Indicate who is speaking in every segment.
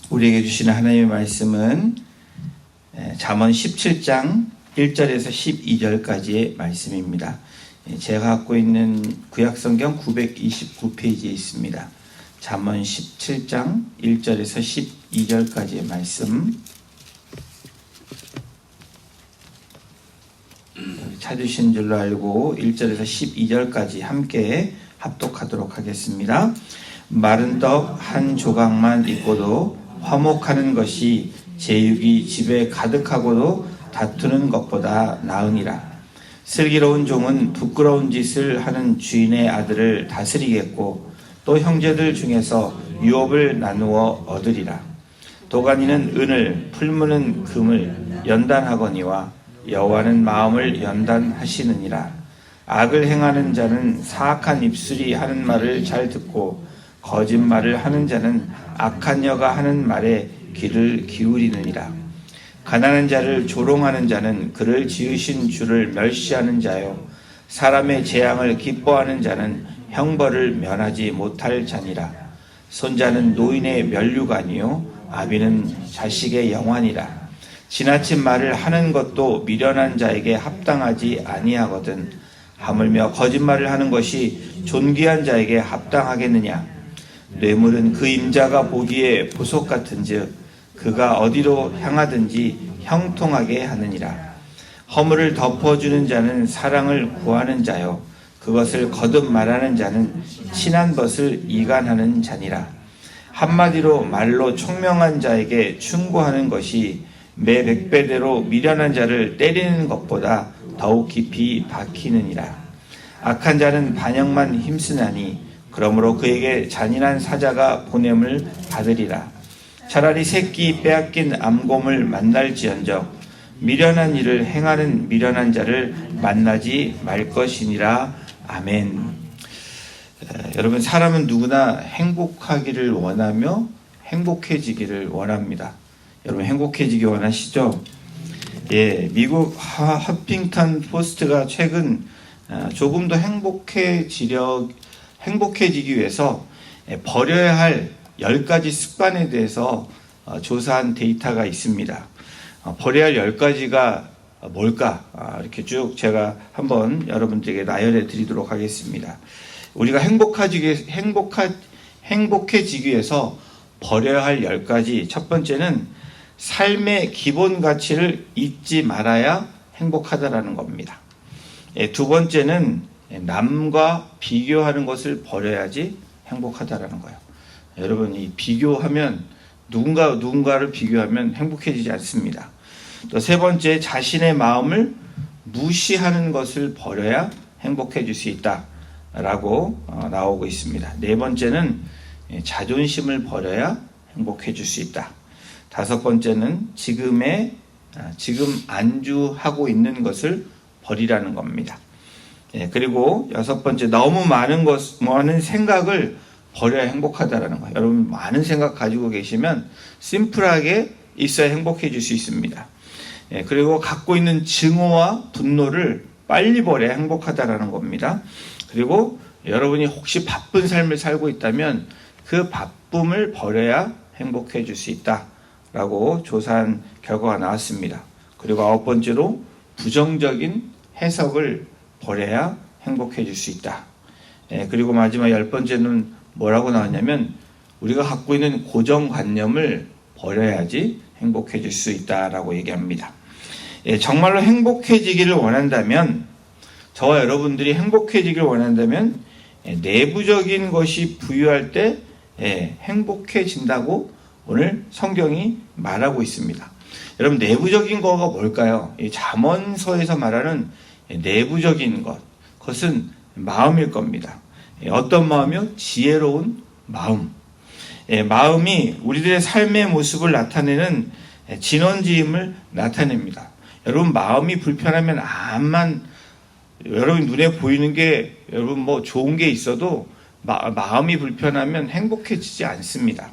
Speaker 1: 우리에게 주시는 하나님의 말씀은 잠언 17장 1절에서 12절까지의 말씀입니다. 제가 갖고 있는 구약성경 929페이지에 있습니다. 잠언 17장 1절에서 12절까지의 말씀, 찾으신 줄로 알고 1절에서 12절까지 함께 합독하도록 하겠습니다. 마른 떡 한 조각만 있고도 화목하는 것이 제육이 집에 가득하고도 다투는 것보다 나으니라. 슬기로운 종은 부끄러운 짓을 하는 주인의 아들을 다스리겠고 또 형제들 중에서 유업을 나누어 얻으리라. 도가니는 은을, 풀무는 금을 연단하거니와 여호와는 마음을 연단하시느니라. 악을 행하는 자는 사악한 입술이 하는 말을 잘 듣고 거짓말을 하는 자는 악한 여가 하는 말에 귀를 기울이느니라. 가난한 자를 조롱하는 자는 그를 지으신 주를 멸시하는 자요, 사람의 재앙을 기뻐하는 자는 형벌을 면하지 못할 자니라. 손자는 노인의 면류관이요 아비는 자식의 영환이라. 지나친 말을 하는 것도 미련한 자에게 합당하지 아니하거든 하물며 거짓말을 하는 것이 존귀한 자에게 합당하겠느냐. 뇌물은 그 임자가 보기에 보석 같은즉 그가 어디로 향하든지 형통하게 하느니라. 허물을 덮어주는 자는 사랑을 구하는 자요 그것을 거듭 말하는 자는 친한 것을 이간하는 자니라. 한마디로 말로 총명한 자에게 충고하는 것이 매 100배대로 미련한 자를 때리는 것보다 더욱 깊이 박히느니라. 악한 자는 반역만 힘쓰나니 그러므로 그에게 잔인한 사자가 보냄을 받으리라. 차라리 새끼 빼앗긴 암곰을 만날지언정 미련한 일을 행하는 미련한 자를 만나지 말 것이니라. 아멘. 여러분, 사람은 누구나 행복하기를 원하며 행복해지기를 원합니다. 여러분, 행복해지기 원하시죠? 예, 미국 허핑턴 포스트가 최근 조금 더 행복해지기 위해서 버려야 할 10가지 습관에 대해서 조사한 데이터가 있습니다. 버려야 할 10가지가 뭘까? 이렇게 쭉 제가 한번 여러분들에게 나열해 드리도록 하겠습니다. 우리가 행복해지기 위해서 버려야 할 10가지. 첫 번째는 삶의 기본 가치를 잊지 말아야 행복하다라는 겁니다. 두 번째는 남과 비교하는 것을 버려야지 행복하다라는 거예요. 여러분, 이 비교하면 누군가를 비교하면 행복해지지 않습니다. 또 세 번째, 자신의 마음을 무시하는 것을 버려야 행복해질 수 있다라고 나오고 있습니다. 네 번째는 자존심을 버려야 행복해질 수 있다. 다섯 번째는 지금 안주하고 있는 것을 버리라는 겁니다. 그리고 여섯 번째, 너무 많은 생각을 버려야 행복하다라는 거예요. 여러분, 많은 생각 가지고 계시면 심플하게 있어야 행복해질 수 있습니다. 그리고 갖고 있는 증오와 분노를 빨리 버려야 행복하다라는 겁니다. 그리고 여러분이 혹시 바쁜 삶을 살고 있다면 그 바쁨을 버려야 행복해질 수 있다라고 조사한 결과가 나왔습니다. 그리고 아홉 번째로, 부정적인 해석을 버려야 행복해질 수 있다. 그리고 마지막 10번째는 뭐라고 나왔냐면, 우리가 갖고 있는 고정관념을 버려야지 행복해질 수 있다라고 얘기합니다. 정말로 행복해지기를 원한다면, 저와 여러분들이 행복해지기를 원한다면 내부적인 것이 부유할 때 행복해진다고 오늘 성경이 말하고 있습니다. 여러분, 내부적인 거가 뭘까요? 이 잠언서에서 말하는 내부적인 것, 그것은 마음일 겁니다. 어떤 마음이요? 지혜로운 마음. 마음이 우리들의 삶의 모습을 나타내는 진원지임을 나타냅니다. 여러분, 마음이 불편하면 암만 여러분 눈에 보이는 게 여러분 뭐 좋은 게 있어도 마음이 불편하면 행복해지지 않습니다.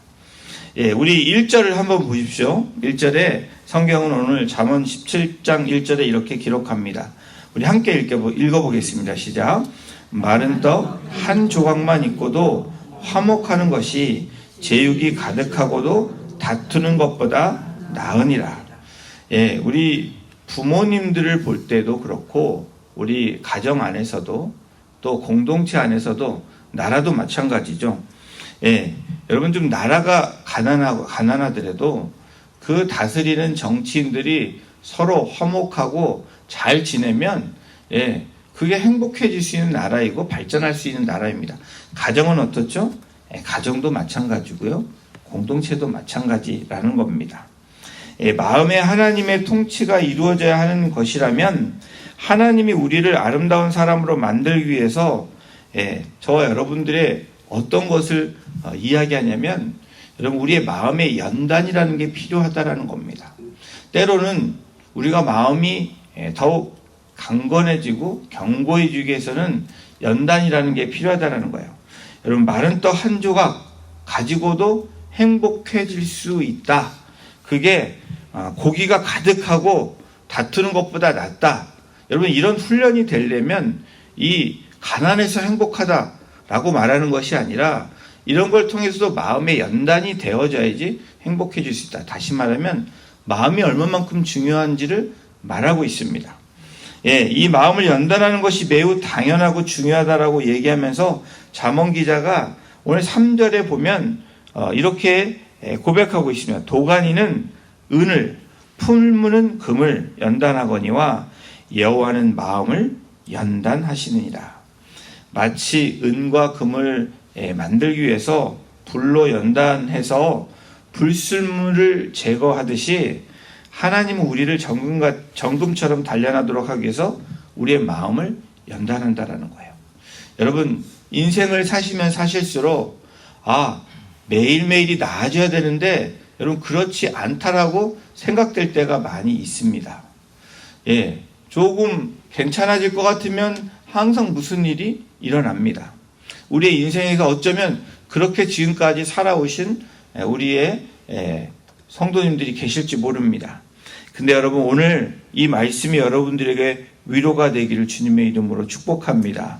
Speaker 1: 우리 1절을 한번 보십시오. 1절에 성경은 오늘 잠언 17장 1절에 이렇게 기록합니다. 우리 함께 읽어보겠습니다. 시작. 마른 떡 한 조각만 있고도 화목하는 것이 제육이 가득하고도 다투는 것보다 나으니라. 예, 우리 부모님들을 볼 때도 그렇고 우리 가정 안에서도 또 공동체 안에서도 나라도 마찬가지죠. 예, 여러분 좀 나라가 가난하더라도 그 다스리는 정치인들이 서로 화목하고 잘 지내면 예, 그게 행복해질 수 있는 나라이고 발전할 수 있는 나라입니다. 가정은 어떻죠? 예, 가정도 마찬가지고요. 공동체도 마찬가지라는 겁니다. 예, 마음에 하나님의 통치가 이루어져야 하는 것이라면 하나님이 우리를 아름다운 사람으로 만들기 위해서 예, 저와 여러분들의 어떤 것을 이야기하냐면 여러분 우리의 마음의 연단이라는 게 필요하다라는 겁니다. 때로는 우리가 마음이 더욱 강건해지고 견고해지기 위해서는 연단이라는 게 필요하다라는 거예요. 여러분 마른 떡 한 조각 가지고도 행복해질 수 있다. 그게 고기가 가득하고 다투는 것보다 낫다. 여러분 이런 훈련이 되려면 이 가난해서 행복하다라고 말하는 것이 아니라 이런 걸 통해서도 마음의 연단이 되어져야지 행복해질 수 있다. 다시 말하면 마음이 얼마만큼 중요한지를 말하고 있습니다. 예, 이 마음을 연단하는 것이 매우 당연하고 중요하다라고 얘기하면서 잠언 기자가 오늘 3절에 보면 이렇게 고백하고 있습니다. 도가니는 은을, 풀무는 금을 연단하거니와 여호와는 마음을 연단하시느니라. 마치 은과 금을 만들기 위해서 불로 연단해서 불순물을 제거하듯이 하나님은 우리를 정금처럼 단련하도록 하기 위해서 우리의 마음을 연단한다라는 거예요. 여러분 인생을 사시면 사실수록 매일매일이 나아져야 되는데 여러분 그렇지 않다라고 생각될 때가 많이 있습니다. 예, 조금 괜찮아질 것 같으면 항상 무슨 일이 일어납니다. 우리의 인생에서 어쩌면 그렇게 지금까지 살아오신 우리의 성도님들이 계실지 모릅니다. 근데 여러분 오늘 이 말씀이 여러분들에게 위로가 되기를 주님의 이름으로 축복합니다.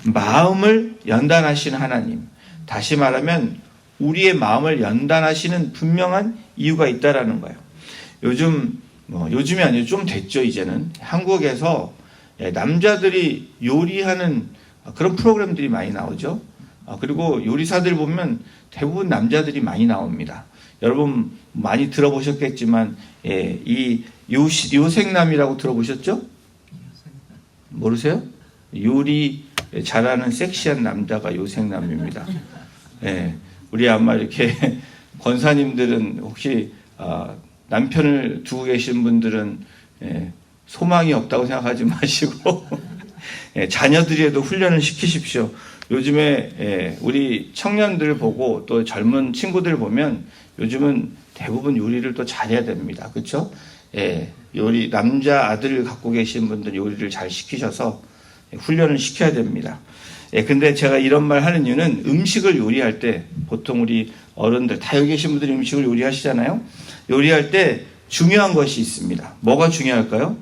Speaker 1: 마음을 연단하시는 하나님, 다시 말하면 우리의 마음을 연단하시는 분명한 이유가 있다라는 거예요. 요즘이 아니고 좀 됐죠. 이제는 한국에서 남자들이 요리하는 그런 프로그램들이 많이 나오죠. 그리고 요리사들 보면 대부분 남자들이 많이 나옵니다. 여러분 많이 들어보셨겠지만 이 요생남이라고 들어보셨죠? 모르세요? 요리 잘하는 섹시한 남자가 요생남입니다. 우리 아마 이렇게 권사님들은 혹시 남편을 두고 계신 분들은 소망이 없다고 생각하지 마시고 자녀들에도 훈련을 시키십시오. 요즘에 우리 청년들 보고 또 젊은 친구들 보면 요즘은 대부분 요리를 또 잘해야 됩니다. 그렇죠? 요리 남자 아들을 갖고 계신 분들 요리를 잘 시키셔서 훈련을 시켜야 됩니다. 근데 제가 이런 말 하는 이유는 음식을 요리할 때 보통 우리 어른들 다 여기 계신 분들이 음식을 요리하시잖아요. 요리할 때 중요한 것이 있습니다. 뭐가 중요할까요?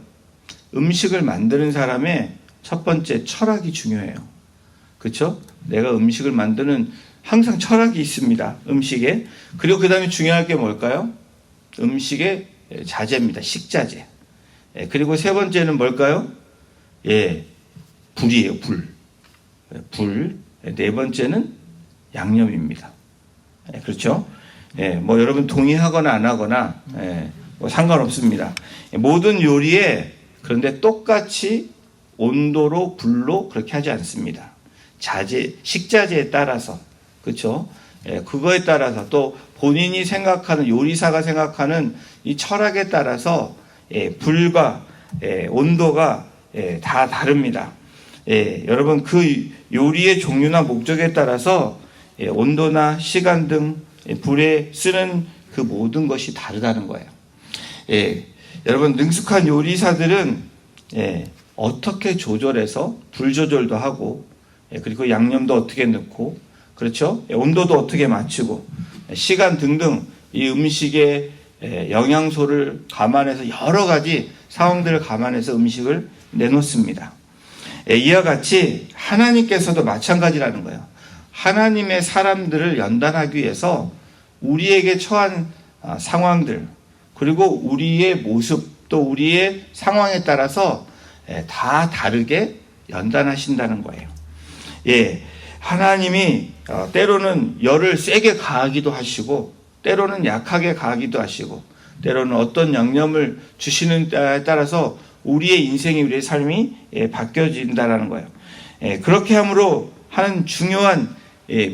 Speaker 1: 음식을 만드는 사람의 첫 번째 철학이 중요해요. 그렇죠? 내가 음식을 만드는 항상 철학이 있습니다. 음식에. 그리고 그 다음에 중요할 게 뭘까요? 음식의 자재입니다. 식자재. 그리고 세 번째는 뭘까요? 불이에요. 불. 네 번째는 양념입니다. 그렇죠? 뭐 여러분 동의하거나 안 하거나 뭐 상관없습니다. 모든 요리에 그런데 똑같이 온도로 불로 그렇게 하지 않습니다. 식자재에 따라서 그렇죠? 그거에 따라서 또 본인이 생각하는 요리사가 생각하는 이 철학에 따라서 불과 온도가 다 다릅니다. 여러분 그 요리의 종류나 목적에 따라서 온도나 시간 등 불에 쓰는 그 모든 것이 다르다는 거예요. 여러분 능숙한 요리사들은 어떻게 조절해서 불 조절도 하고 그리고 양념도 어떻게 넣고 그렇죠? 온도도 어떻게 맞추고 시간 등등 이 음식의 영양소를 감안해서 여러 가지 상황들을 감안해서 음식을 내놓습니다. 이와 같이 하나님께서도 마찬가지라는 거예요. 하나님의 사람들을 연단하기 위해서 우리에게 처한 상황들, 그리고 우리의 모습, 또 우리의 상황에 따라서 다 다르게 연단하신다는 거예요. 하나님이 때로는 열을 세게 가하기도 하시고, 때로는 약하게 가하기도 하시고, 때로는 어떤 양념을 주시는 때에 따라서 우리의 인생이, 우리의 삶이 바뀌어진다는 거예요. 그렇게 함으로 하는 중요한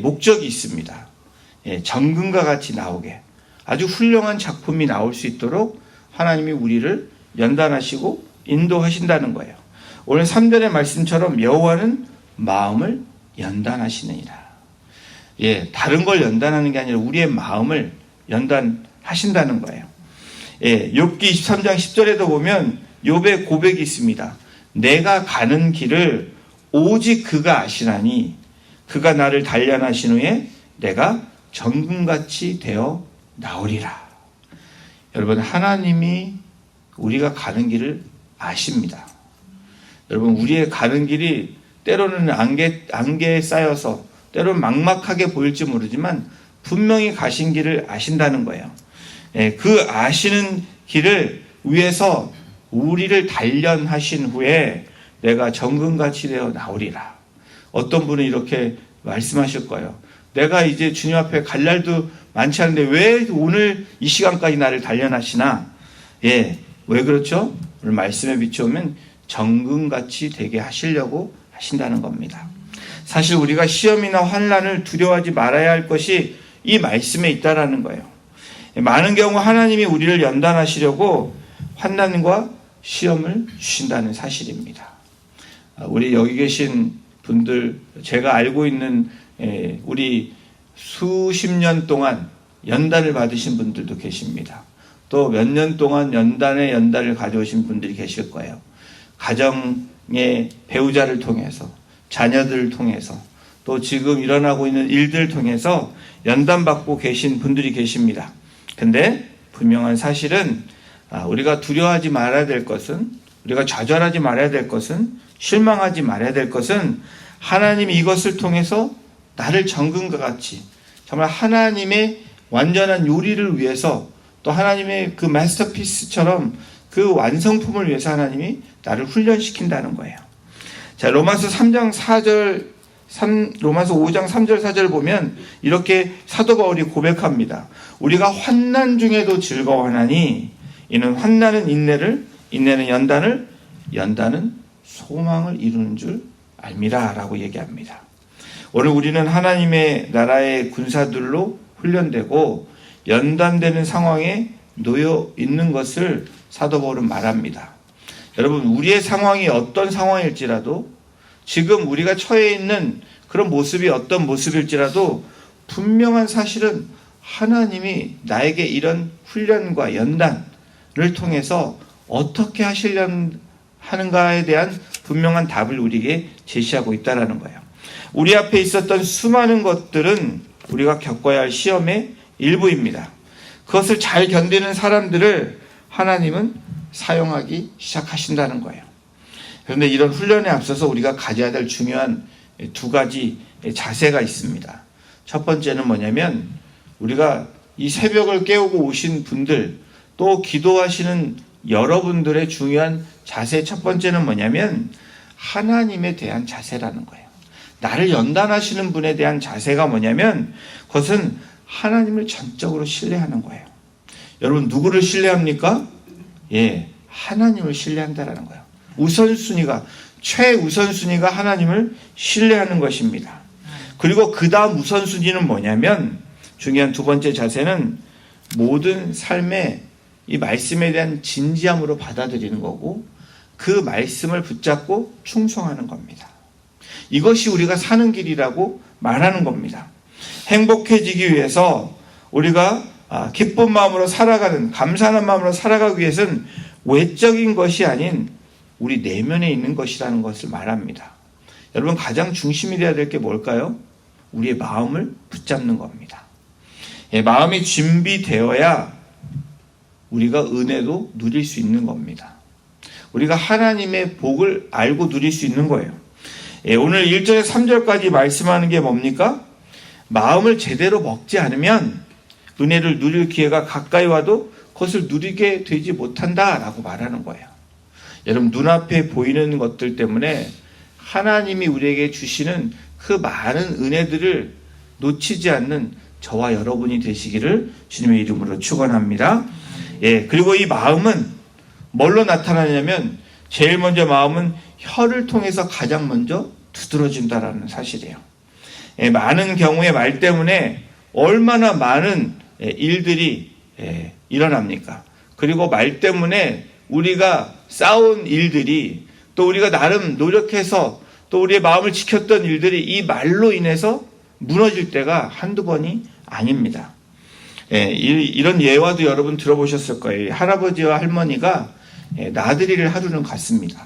Speaker 1: 목적이 있습니다. 정금과 같이 나오게, 아주 훌륭한 작품이 나올 수 있도록 하나님이 우리를 연단하시고 인도하신다는 거예요. 오늘 3절의 말씀처럼 여호와는 마음을 연단하시느니라. 다른 걸 연단하는 게 아니라 우리의 마음을 연단하신다는 거예요. 욥기 23장 10절에도 보면 욥의 고백이 있습니다. 내가 가는 길을 오직 그가 아시나니 그가 나를 단련하신 후에 내가 정금같이 되어 나오리라. 여러분, 하나님이 우리가 가는 길을 아십니다. 여러분, 우리의 가는 길이 때로는 안개에 쌓여서 때로는 막막하게 보일지 모르지만 분명히 가신 길을 아신다는 거예요. 그 아시는 길을 위해서 우리를 단련하신 후에 내가 정금같이 되어 나오리라. 어떤 분은 이렇게 말씀하실 거예요. 내가 이제 주님 앞에 갈 날도 많지 않은데 왜 오늘 이 시간까지 나를 단련하시나? 왜 그렇죠? 오늘 말씀에 비추면 정금같이 되게 하시려고 하신다는 겁니다. 사실 우리가 시험이나 환난을 두려워하지 말아야 할 것이 이 말씀에 있다라는 거예요. 많은 경우 하나님이 우리를 연단하시려고 환난과 시험을 주신다는 사실입니다. 우리 여기 계신 분들, 제가 알고 있는 우리 수십 년 동안 연단을 받으신 분들도 계십니다. 또 몇 년 동안 연단을 가져오신 분들이 계실 거예요. 가정의 배우자를 통해서, 자녀들을 통해서, 또 지금 일어나고 있는 일들을 통해서 연단받고 계신 분들이 계십니다. 근데 분명한 사실은 우리가 두려워하지 말아야 될 것은, 우리가 좌절하지 말아야 될 것은, 실망하지 말아야 될 것은 하나님이 이것을 통해서 나를 정금과 같이 정말 하나님의 완전한 요리를 위해서, 또 하나님의 그 마스터피스처럼 그 완성품을 위해서 하나님이 나를 훈련시킨다는 거예요. 자, 로마서 5장 3절 4절 보면 이렇게 사도 바울이 고백합니다. 우리가 환난 중에도 즐거워하나니 이는 환난은 인내를, 인내는 연단을, 연단은 소망을 이루는 줄 알미라 라고 얘기합니다. 오늘 우리는 하나님의 나라의 군사들로 훈련되고 연단되는 상황에 놓여 있는 것을 사도 바울은 말합니다. 여러분, 우리의 상황이 어떤 상황일지라도, 지금 우리가 처해 있는 그런 모습이 어떤 모습일지라도 분명한 사실은 하나님이 나에게 이런 훈련과 연단을 통해서 어떻게 하는가에 대한 분명한 답을 우리에게 제시하고 있다는 거예요. 우리 앞에 있었던 수많은 것들은 우리가 겪어야 할 시험의 일부입니다. 그것을 잘 견디는 사람들을 하나님은 사용하기 시작하신다는 거예요. 그런데 이런 훈련에 앞서서 우리가 가져야 될 중요한 두 가지 자세가 있습니다. 첫 번째는 뭐냐면, 우리가 이 새벽을 깨우고 오신 분들, 또 기도하시는 여러분들의 중요한 자세 첫 번째는 뭐냐면 하나님에 대한 자세라는 거예요. 나를 연단하시는 분에 대한 자세가 뭐냐면 그것은 하나님을 전적으로 신뢰하는 거예요. 여러분, 누구를 신뢰합니까? 하나님을 신뢰한다라는 거예요. 우선순위가, 최우선순위가 하나님을 신뢰하는 것입니다. 그리고 그 다음 우선순위는 뭐냐면, 중요한 두 번째 자세는 모든 삶에 이 말씀에 대한 진지함으로 받아들이는 거고, 그 말씀을 붙잡고 충성하는 겁니다. 이것이 우리가 사는 길이라고 말하는 겁니다. 행복해지기 위해서 우리가 기쁜 마음으로 살아가는, 감사하는 마음으로 살아가기 위해서는 외적인 것이 아닌 우리 내면에 있는 것이라는 것을 말합니다. 여러분, 가장 중심이 되어야 될 게 뭘까요? 우리의 마음을 붙잡는 겁니다. 마음이 준비되어야 우리가 은혜도 누릴 수 있는 겁니다. 우리가 하나님의 복을 알고 누릴 수 있는 거예요. 오늘 1절에서 3절까지 말씀하는 게 뭡니까? 마음을 제대로 먹지 않으면 은혜를 누릴 기회가 가까이 와도 그것을 누리게 되지 못한다라고 말하는 거예요. 여러분, 눈앞에 보이는 것들 때문에 하나님이 우리에게 주시는 그 많은 은혜들을 놓치지 않는 저와 여러분이 되시기를 주님의 이름으로 축원합니다. 그리고 이 마음은 뭘로 나타나냐면 제일 먼저 마음은 혀를 통해서 가장 먼저 두드러진다라는 사실이에요. 많은 경우에 말 때문에 얼마나 많은 일들이 일어납니까? 그리고 말 때문에 우리가 싸운 일들이, 또 우리가 나름 노력해서 또 우리의 마음을 지켰던 일들이 이 말로 인해서 무너질 때가 한두 번이 아닙니다. 이런 예화도 여러분 들어보셨을 거예요. 할아버지와 할머니가 나들이를 하루는 갔습니다.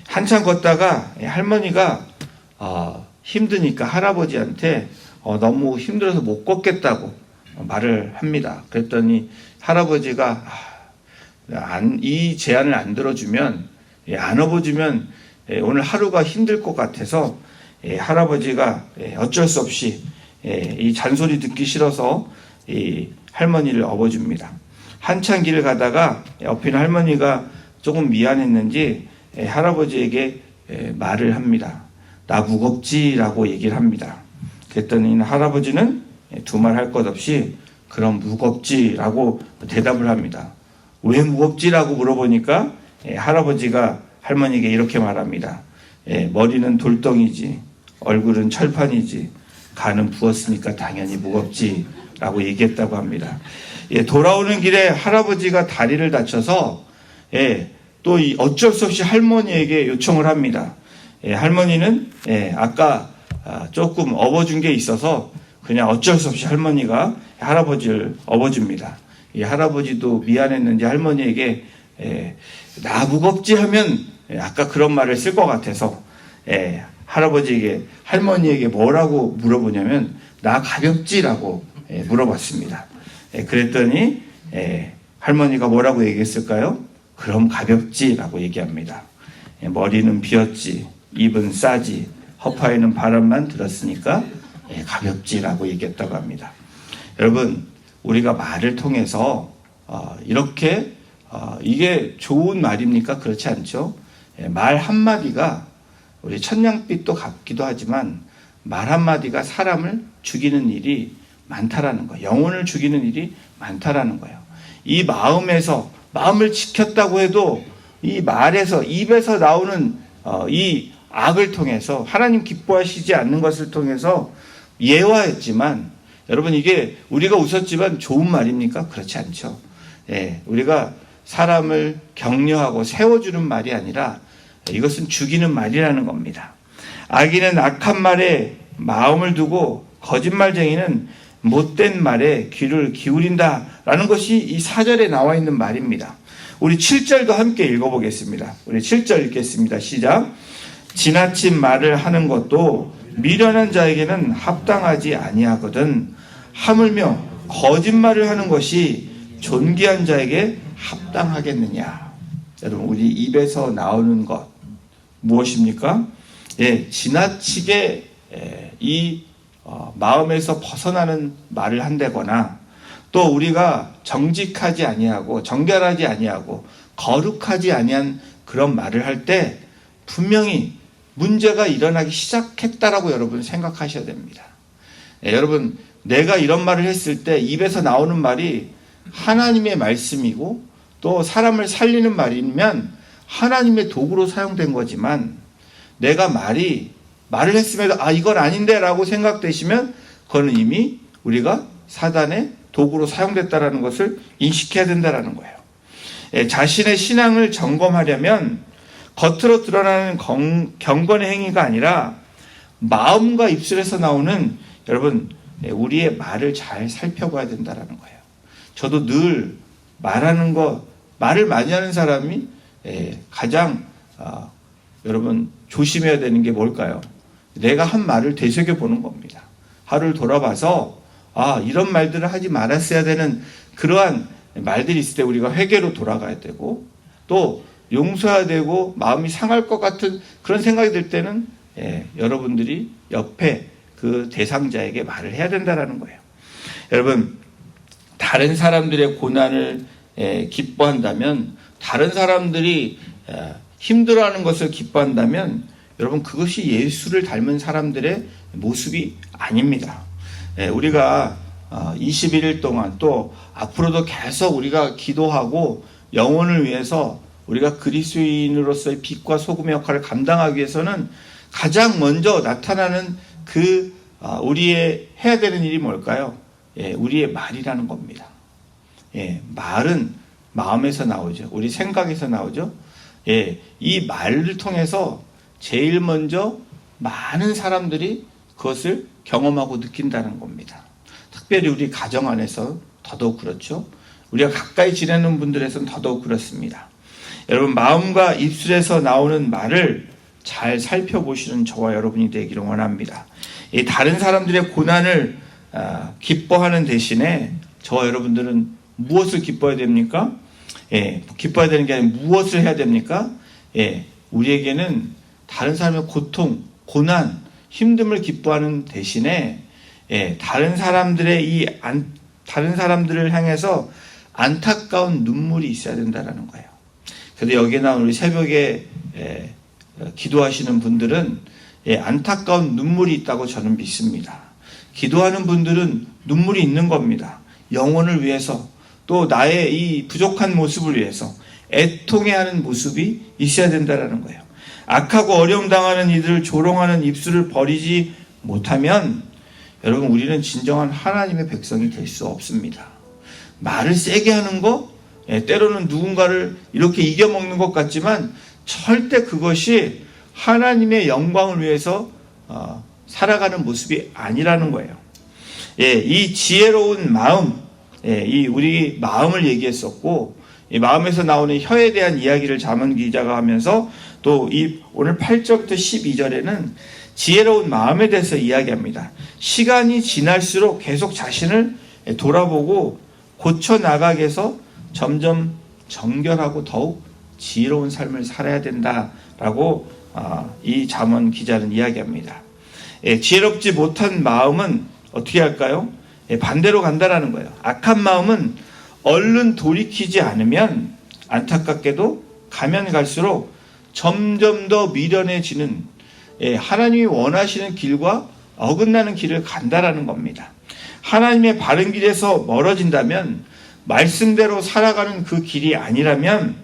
Speaker 1: 한참 걷다가 할머니가 힘드니까 할아버지한테 너무 힘들어서 못 걷겠다고 말을 합니다. 그랬더니 할아버지가 이 제안을 안 들어주면, 안 업어주면 오늘 하루가 힘들 것 같아서 할아버지가 어쩔 수 없이 이 잔소리 듣기 싫어서 이 할머니를 업어줍니다. 한참 길을 가다가 옆에 있는 할머니가 조금 미안했는지 할아버지에게 말을 합니다. 나 무겁지라고 얘기를 합니다. 그랬더니 할아버지는 두말 할 것 없이 그럼 무겁지라고 대답을 합니다. 왜 무겁지라고 물어보니까 할아버지가 할머니에게 이렇게 말합니다. 머리는 돌덩이지, 얼굴은 철판이지, 간은 부었으니까 당연히 무겁지라고 얘기했다고 합니다. 돌아오는 길에 할아버지가 다리를 다쳐서 또 어쩔 수 없이 할머니에게 요청을 합니다. 할머니는 아까 조금 업어준 게 있어서 그냥 어쩔 수 없이 할머니가 할아버지를 업어줍니다. 이 할아버지도 미안했는지 할머니에게 나 무겁지 하면 아까 그런 말을 쓸 것 같아서 할아버지에게, 할머니에게 뭐라고 물어보냐면 나 가볍지라고 물어봤습니다. 그랬더니 할머니가 뭐라고 얘기했을까요? 그럼 가볍지라고 얘기합니다. 머리는 비었지, 입은 싸지, 허파에는 바람만 들었으니까 가볍지라고 얘기했다고 합니다. 여러분, 우리가 말을 통해서 이렇게 이게 좋은 말입니까? 그렇지 않죠? 말 한마디가 우리 천냥빛도 같기도 하지만 말 한마디가 사람을 죽이는 일이 많다라는 거예요. 영혼을 죽이는 일이 많다라는 거예요. 이 마음을 지켰다고 해도 이 말에서, 입에서 나오는 이 악을 통해서, 하나님 기뻐하시지 않는 것을 통해서 예화했지만, 여러분, 이게 우리가 웃었지만 좋은 말입니까? 그렇지 않죠. 우리가 사람을 격려하고 세워주는 말이 아니라 이것은 죽이는 말이라는 겁니다. 악인은 악한 말에 마음을 두고 거짓말쟁이는 못된 말에 귀를 기울인다라는 것이 이 4절에 나와 있는 말입니다. 우리 7절도 함께 읽어보겠습니다. 우리 7절 읽겠습니다. 시작. 지나친 말을 하는 것도 미련한 자에게는 합당하지 아니하거든 하물며 거짓말을 하는 것이 존귀한 자에게 합당하겠느냐. 여러분, 우리 입에서 나오는 것 무엇입니까? 지나치게 이 마음에서 벗어나는 말을 한다거나, 또 우리가 정직하지 아니하고 정결하지 아니하고 거룩하지 아니한 그런 말을 할 때 분명히 문제가 일어나기 시작했다라고 여러분 생각하셔야 됩니다. 여러분, 내가 이런 말을 했을 때 입에서 나오는 말이 하나님의 말씀이고 또 사람을 살리는 말이면 하나님의 도구로 사용된 거지만, 내가 말을 했음에도 이건 아닌데 라고 생각되시면 그거는 이미 우리가 사단의 도구로 사용됐다라는 것을 인식해야 된다라는 거예요. 자신의 신앙을 점검하려면 겉으로 드러나는 경건의 행위가 아니라 마음과 입술에서 나오는, 여러분, 우리의 말을 잘 살펴봐야 된다라는 거예요. 저도 늘 말을 많이 하는 사람이 가장 여러분 조심해야 되는 게 뭘까요? 내가 한 말을 되새겨보는 겁니다. 하루를 돌아봐서 이런 말들을 하지 말았어야 되는 그러한 말들이 있을 때 우리가 회개로 돌아가야 되고, 또 용서해야 되고 마음이 상할 것 같은 그런 생각이 들 때는 여러분들이 옆에 그 대상자에게 말을 해야 된다는 거예요. 여러분, 다른 사람들의 고난을 기뻐한다면, 다른 사람들이 힘들어하는 것을 기뻐한다면 여러분, 그것이 예수를 닮은 사람들의 모습이 아닙니다. 우리가 21일 동안 또 앞으로도 계속 우리가 기도하고 영혼을 위해서 우리가 그리스도인으로서의 빛과 소금의 역할을 감당하기 위해서는 가장 먼저 나타나는 우리의 해야 되는 일이 뭘까요? 우리의 말이라는 겁니다. 말은 마음에서 나오죠. 우리 생각에서 나오죠. 이 말을 통해서 제일 먼저 많은 사람들이 그것을 경험하고 느낀다는 겁니다. 특별히 우리 가정 안에서 더더욱 그렇죠. 우리가 가까이 지내는 분들에서는 더더욱 그렇습니다. 여러분, 마음과 입술에서 나오는 말을 잘 살펴보시는 저와 여러분이 되기를 원합니다. 다른 사람들의 고난을 기뻐하는 대신에 저와 여러분들은 무엇을 기뻐해야 됩니까? 기뻐해야 되는 게 아니라 무엇을 해야 됩니까? 우리에게는 다른 사람의 고통, 고난, 힘듦을 기뻐하는 대신에 다른 사람들을 향해서 안타까운 눈물이 있어야 된다는 거예요. 그래서 여기에 나온 우리 새벽에 기도하시는 분들은 안타까운 눈물이 있다고 저는 믿습니다. 기도하는 분들은 눈물이 있는 겁니다. 영혼을 위해서, 또 나의 이 부족한 모습을 위해서 애통해하는 모습이 있어야 된다는 거예요. 악하고 어려움 당하는 이들을 조롱하는 입술을 버리지 못하면 여러분, 우리는 진정한 하나님의 백성이 될 수 없습니다. 말을 세게 하는 거, 때로는 누군가를 이렇게 이겨먹는 것 같지만 절대 그것이 하나님의 영광을 위해서 살아가는 모습이 아니라는 거예요. 이 지혜로운 마음, 우리 마음을 얘기했었고, 이 마음에서 나오는 혀에 대한 이야기를 잠언 기자가 하면서 또 오늘 8절부터 12절에는 지혜로운 마음에 대해서 이야기합니다. 시간이 지날수록 계속 자신을 돌아보고 고쳐 나가게 해서 점점 정결하고 더욱 지혜로운 삶을 살아야 된다라고 이 잠언 기자는 이야기합니다. 지혜롭지 못한 마음은 어떻게 할까요? 반대로 간다라는 거예요. 악한 마음은 얼른 돌이키지 않으면 안타깝게도 가면 갈수록 점점 더 미련해지는 하나님이 원하시는 길과 어긋나는 길을 간다라는 겁니다. 하나님의 바른 길에서 멀어진다면, 말씀대로 살아가는 그 길이 아니라면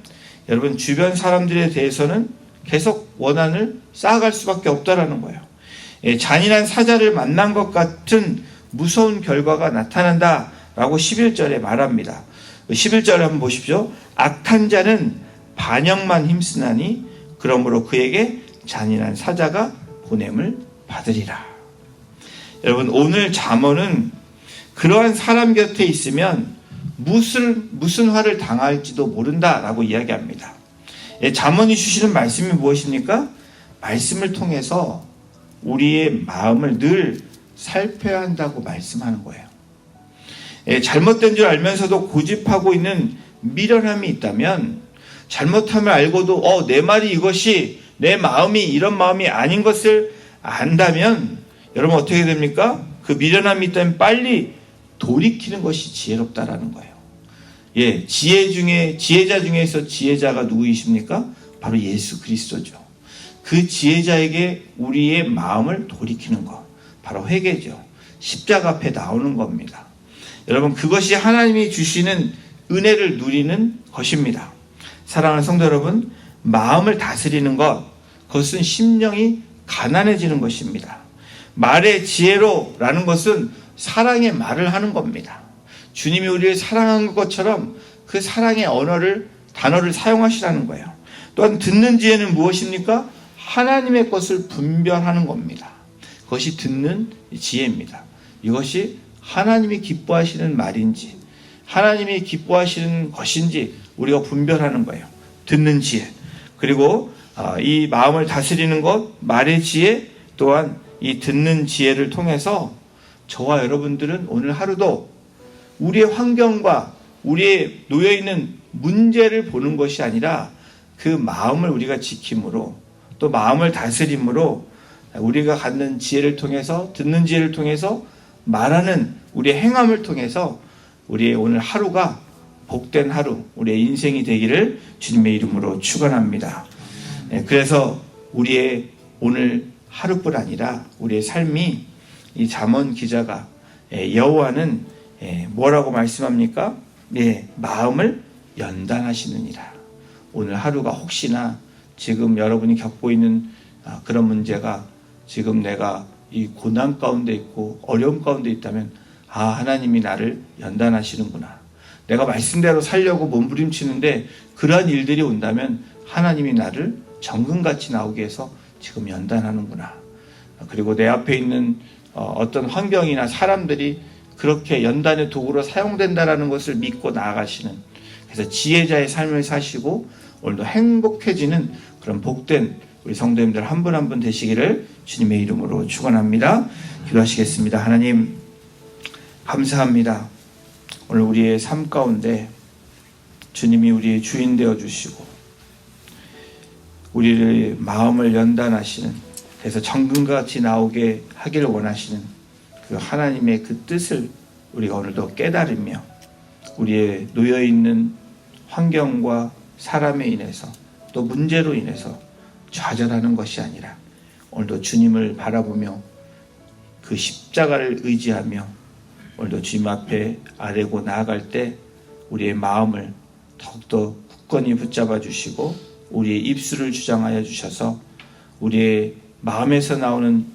Speaker 1: 여러분, 주변 사람들에 대해서는 계속 원한을 쌓아갈 수밖에 없다라는 거예요. 잔인한 사자를 만난 것 같은 무서운 결과가 나타난다라고 11절에 말합니다. 11절을 한번 보십시오. 악한 자는 반역만 힘쓰나니 그러므로 그에게 잔인한 사자가 보냄을 받으리라. 여러분, 오늘 잠언은 그러한 사람 곁에 있으면 무슨 화를 당할지도 모른다라고 이야기합니다. 잠언이 주시는 말씀이 무엇입니까? 말씀을 통해서 우리의 마음을 늘 살펴야 한다고 말씀하는 거예요. 잘못된 줄 알면서도 고집하고 있는 미련함이 있다면, 잘못함을 알고도 내 말이 이것이, 내 마음이 이런 마음이 아닌 것을 안다면 여러분, 어떻게 됩니까? 그 미련함이 있다면 빨리 돌이키는 것이 지혜롭다라는 거예요. 지혜자 중에서 지혜자가 누구이십니까? 바로 예수 그리스도죠. 그 지혜자에게 우리의 마음을 돌이키는 것, 바로 회개죠. 십자가 앞에 나오는 겁니다. 여러분, 그것이 하나님이 주시는 은혜를 누리는 것입니다. 사랑하는 성도 여러분, 마음을 다스리는 것, 그것은 심령이 가난해지는 것입니다. 말의 지혜로라는 것은 사랑의 말을 하는 겁니다. 주님이 우리를 사랑한 것처럼 그 사랑의 단어를 사용하시라는 거예요. 또한 듣는 지혜는 무엇입니까? 하나님의 것을 분별하는 겁니다. 그것이 듣는 지혜입니다. 이것이 하나님이 기뻐하시는 말인지, 하나님이 기뻐하시는 것인지 우리가 분별하는 거예요. 듣는 지혜. 그리고 이 마음을 다스리는 것, 말의 지혜, 또한 이 듣는 지혜를 통해서 저와 여러분들은 오늘 하루도 우리의 환경과 우리의 놓여있는 문제를 보는 것이 아니라 그 마음을 우리가 지킴으로, 또 마음을 다스림으로 우리가 갖는 지혜를 통해서, 듣는 지혜를 통해서 말하는 우리의 행함을 통해서 우리의 오늘 하루가 복된 하루, 우리의 인생이 되기를 주님의 이름으로 축원합니다. 그래서 우리의 오늘 하루뿐 아니라 우리의 삶이 이 잠언 기자가 여호와는 뭐라고 말씀합니까? 마음을 연단하시느니라. 오늘 하루가 혹시나 지금 여러분이 겪고 있는 그런 문제가 지금 내가 이 고난 가운데 있고 어려움 가운데 있다면 하나님이 나를 연단하시는구나. 내가 말씀대로 살려고 몸부림치는데 그러한 일들이 온다면 하나님이 나를 정금같이 나오게 해서 지금 연단하는구나. 그리고 내 앞에 있는 어떤 환경이나 사람들이 그렇게 연단의 도구로 사용된다라는 것을 믿고 나아가시는, 그래서 지혜자의 삶을 사시고 오늘도 행복해지는 그런 복된 우리 성도님들 한 분 한 분 되시기를 주님의 이름으로 축원합니다. 기도하시겠습니다. 하나님 감사합니다. 오늘 우리의 삶 가운데 주님이 우리의 주인 되어 주시고 우리를 마음을 연단하시는, 그래서 정금같이 나오게 하기를 원하시는 그 하나님의 그 뜻을 우리가 오늘도 깨달으며 우리의 놓여있는 환경과 사람에 인해서 또 문제로 인해서 좌절하는 것이 아니라 오늘도 주님을 바라보며 그 십자가를 의지하며 오늘도 주님 앞에 아뢰고 나아갈 때 우리의 마음을 더욱더 굳건히 붙잡아 주시고 우리의 입술을 주장하여 주셔서 우리의 마음에서 나오는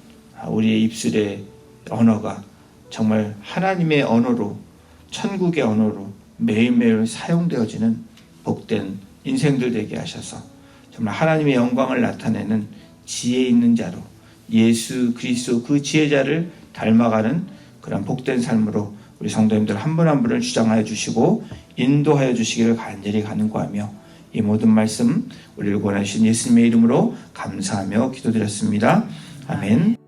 Speaker 1: 우리의 입술의 언어가 정말 하나님의 언어로, 천국의 언어로 매일매일 사용되어지는 복된 인생들 되게 하셔서 정말 하나님의 영광을 나타내는 지혜 있는 자로 예수 그리스도 그 지혜자를 닮아가는 그런 복된 삶으로 우리 성도님들 한 분 한 분을 주장하여 주시고 인도하여 주시기를 간절히 간구하며 이 모든 말씀 우리를 권하신 예수님의 이름으로 감사하며 기도드렸습니다. 아멘.